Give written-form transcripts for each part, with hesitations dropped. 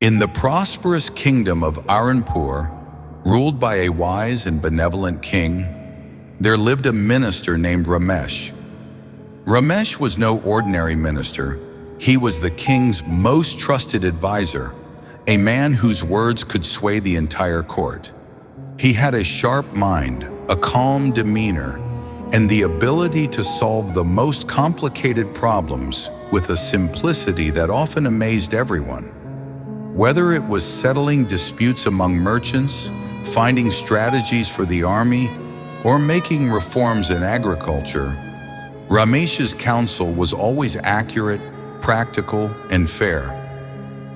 In the prosperous kingdom of Aranpur, ruled by a wise and benevolent king, there lived a minister named Ramesh. Ramesh was no ordinary minister. He was the king's most trusted advisor, a man whose words could sway the entire court. He had a sharp mind, a calm demeanor, and the ability to solve the most complicated problems with a simplicity that often amazed everyone. Whether it was settling disputes among merchants, finding strategies for the army, or making reforms in agriculture, Ramesh's counsel was always accurate, practical, and fair.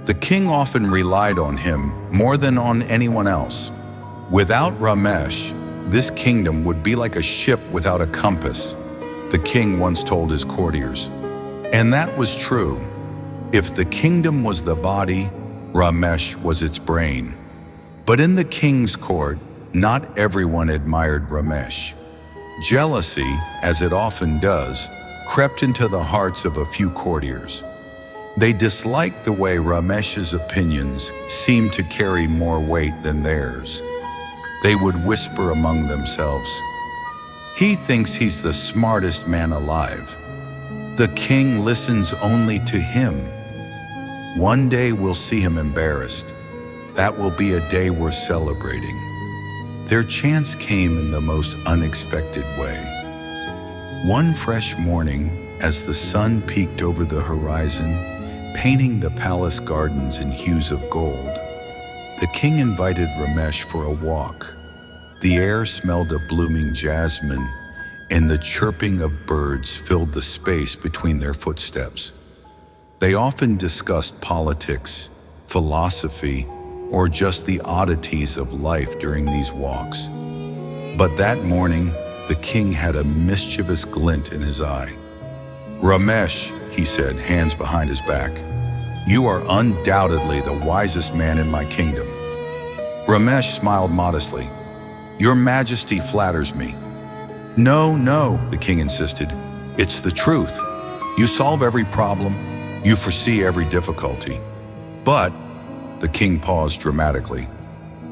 The king often relied on him more than on anyone else. Without Ramesh, this kingdom would be like a ship without a compass, the king once told his courtiers. And that was true. If the kingdom was the body, Ramesh was its brain. But in the king's court, not everyone admired Ramesh. Jealousy, as it often does, crept into the hearts of a few courtiers. They disliked the way Ramesh's opinions seemed to carry more weight than theirs. They would whisper among themselves, "He thinks he's the smartest man alive. The king listens only to him. One day we'll see him embarrassed. That will be a day worth celebrating." Their chance came in the most unexpected way. One fresh morning, as the sun peeked over the horizon, painting the palace gardens in hues of gold, the king invited Ramesh for a walk. The air smelled of blooming jasmine, and the chirping of birds filled the space between their footsteps. They often discussed politics, philosophy, or just the oddities of life during these walks. But that morning, the king had a mischievous glint in his eye. "Ramesh," he said, hands behind his back, "you are undoubtedly the wisest man in my kingdom." Ramesh smiled modestly. "Your Majesty flatters me." "No, no," the king insisted. "It's the truth. You solve every problem. You foresee every difficulty. But," the king paused dramatically,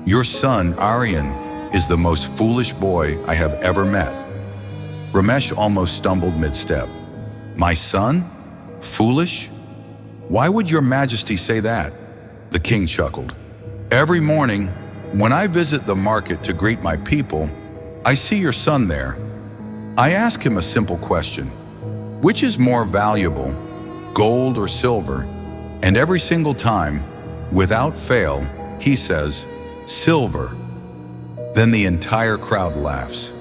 "your son, Aryan, is the most foolish boy I have ever met." Ramesh almost stumbled mid-step. "My son? Foolish? Why would your Majesty say that?" The king chuckled. "Every morning, when I visit the market to greet my people, I see your son there. I ask him a simple question. Which is more valuable, gold or silver? And every single time, without fail, he says, 'Silver.' Then the entire crowd laughs.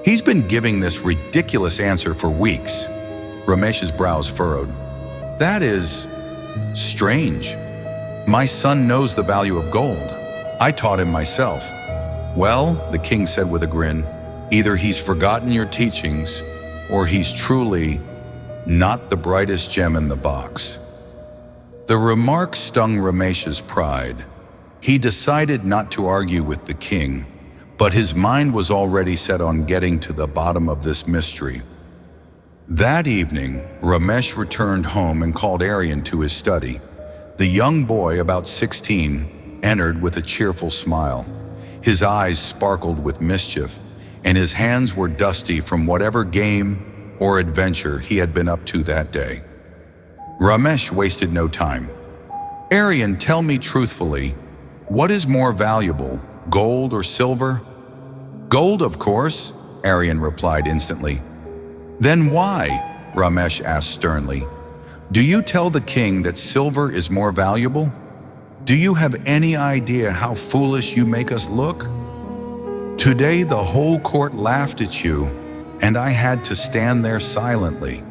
He's been giving this ridiculous answer for weeks." Ramesh's brows furrowed. "That is strange. My son knows the value of gold. I taught him myself." "Well," the king said with a grin, "either he's forgotten your teachings, or he's truly not the brightest gem in the box." The remark stung Ramesh's pride. He decided not to argue with the king, but his mind was already set on getting to the bottom of this mystery. That evening, Ramesh returned home and called Aryan to his study. The young boy, about 16, entered with a cheerful smile. His eyes sparkled with mischief, and his hands were dusty from whatever game or adventure he had been up to that day. Ramesh wasted no time. "Aryan, tell me truthfully, what is more valuable, gold or silver?" "Gold, of course," Aryan replied instantly. "Then why?" Ramesh asked sternly. "Do you tell the king that silver is more valuable? Do you have any idea how foolish you make us look? Today the whole court laughed at you, and I had to stand there silently."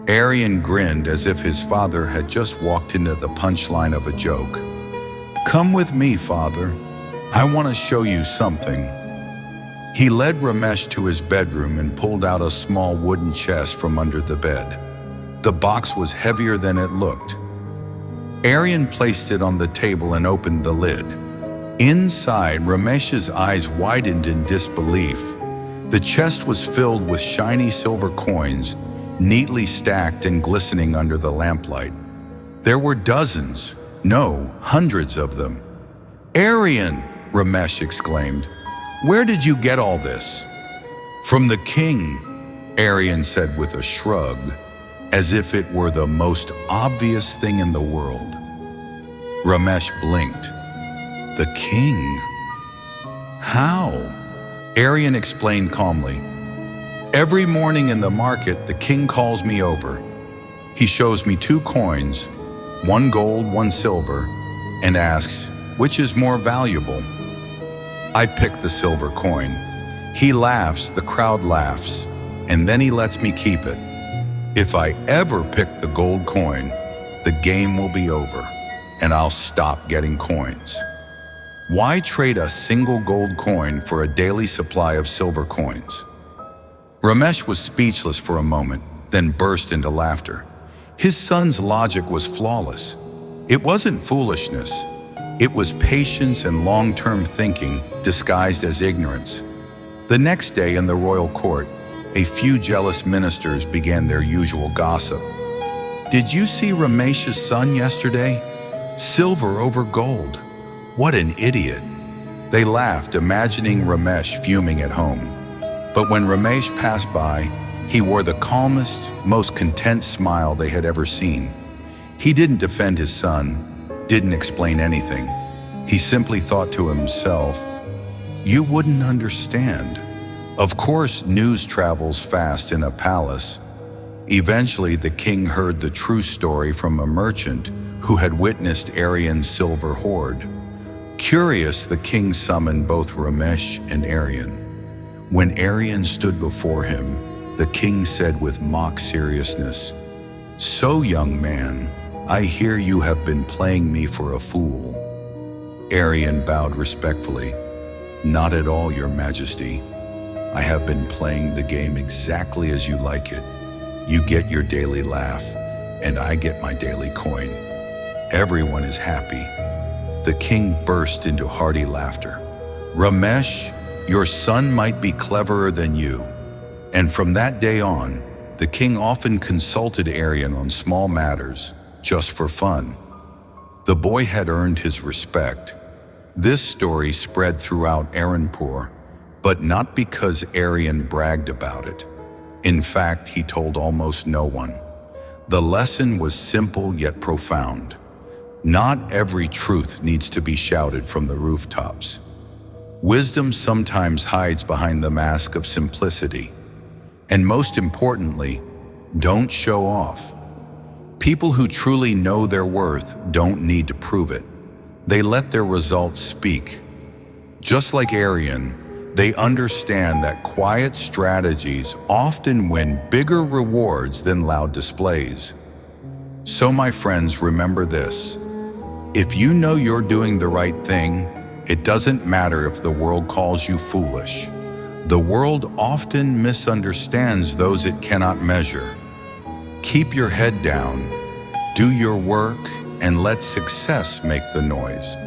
Aryan grinned as if his father had just walked into the punchline of a joke. "Come with me, father. I want to show you something." He led Ramesh to his bedroom and pulled out a small wooden chest from under the bed. The box was heavier than it looked. Aryan placed it on the table and opened the lid. Inside, Ramesh's eyes widened in disbelief. The chest was filled with shiny silver coins, neatly stacked and glistening under the lamplight. There were dozens, No, hundreds of them. "Arian!" Ramesh exclaimed. "Where did you get all this?" "From the king," Arian said with a shrug, as if it were the most obvious thing in the world. Ramesh blinked. "The king? How?" Arian explained calmly. "Every morning in the market, the king calls me over. He shows me 2 coins, one gold, one silver, and asks, which is more valuable? I pick the silver coin. He laughs, the crowd laughs, and then he lets me keep it. If I ever pick the gold coin, the game will be over, and I'll stop getting coins. Why trade a single gold coin for a daily supply of silver coins?" Ramesh was speechless for a moment, then burst into laughter. His son's logic was flawless. It wasn't foolishness. It was patience and long-term thinking disguised as ignorance. The next day in the royal court, a few jealous ministers began their usual gossip. "Did you see Ramesh's son yesterday? Silver over gold. What an idiot." They laughed, imagining Ramesh fuming at home. But when Ramesh passed by, he wore the calmest, most content smile they had ever seen. He didn't defend his son, didn't explain anything. He simply thought to himself, "You wouldn't understand." Of course, news travels fast in a palace. Eventually, the king heard the true story from a merchant who had witnessed Arian's silver hoard. Curious, the king summoned both Ramesh and Arian. When Arian stood before him, the king said with mock seriousness, "So, young man, I hear you have been playing me for a fool." Arian bowed respectfully. "Not at all, your majesty. I have been playing the game exactly as you like it. You get your daily laugh, and I get my daily coin. Everyone is happy." The king burst into hearty laughter. "Ramesh, your son might be cleverer than you." And from that day on, the king often consulted Arian on small matters, just for fun. The boy had earned his respect. This story spread throughout Aranpur, but not because Arian bragged about it. In fact, he told almost no one. The lesson was simple yet profound. Not every truth needs to be shouted from the rooftops. Wisdom sometimes hides behind the mask of simplicity. And most importantly, don't show off. People who truly know their worth don't need to prove it. They let their results speak. Just like Arian, they understand that quiet strategies often win bigger rewards than loud displays. So my friends, remember this. If you know you're doing the right thing, it doesn't matter if the world calls you foolish. The world often misunderstands those it cannot measure. Keep your head down, do your work, and let success make the noise.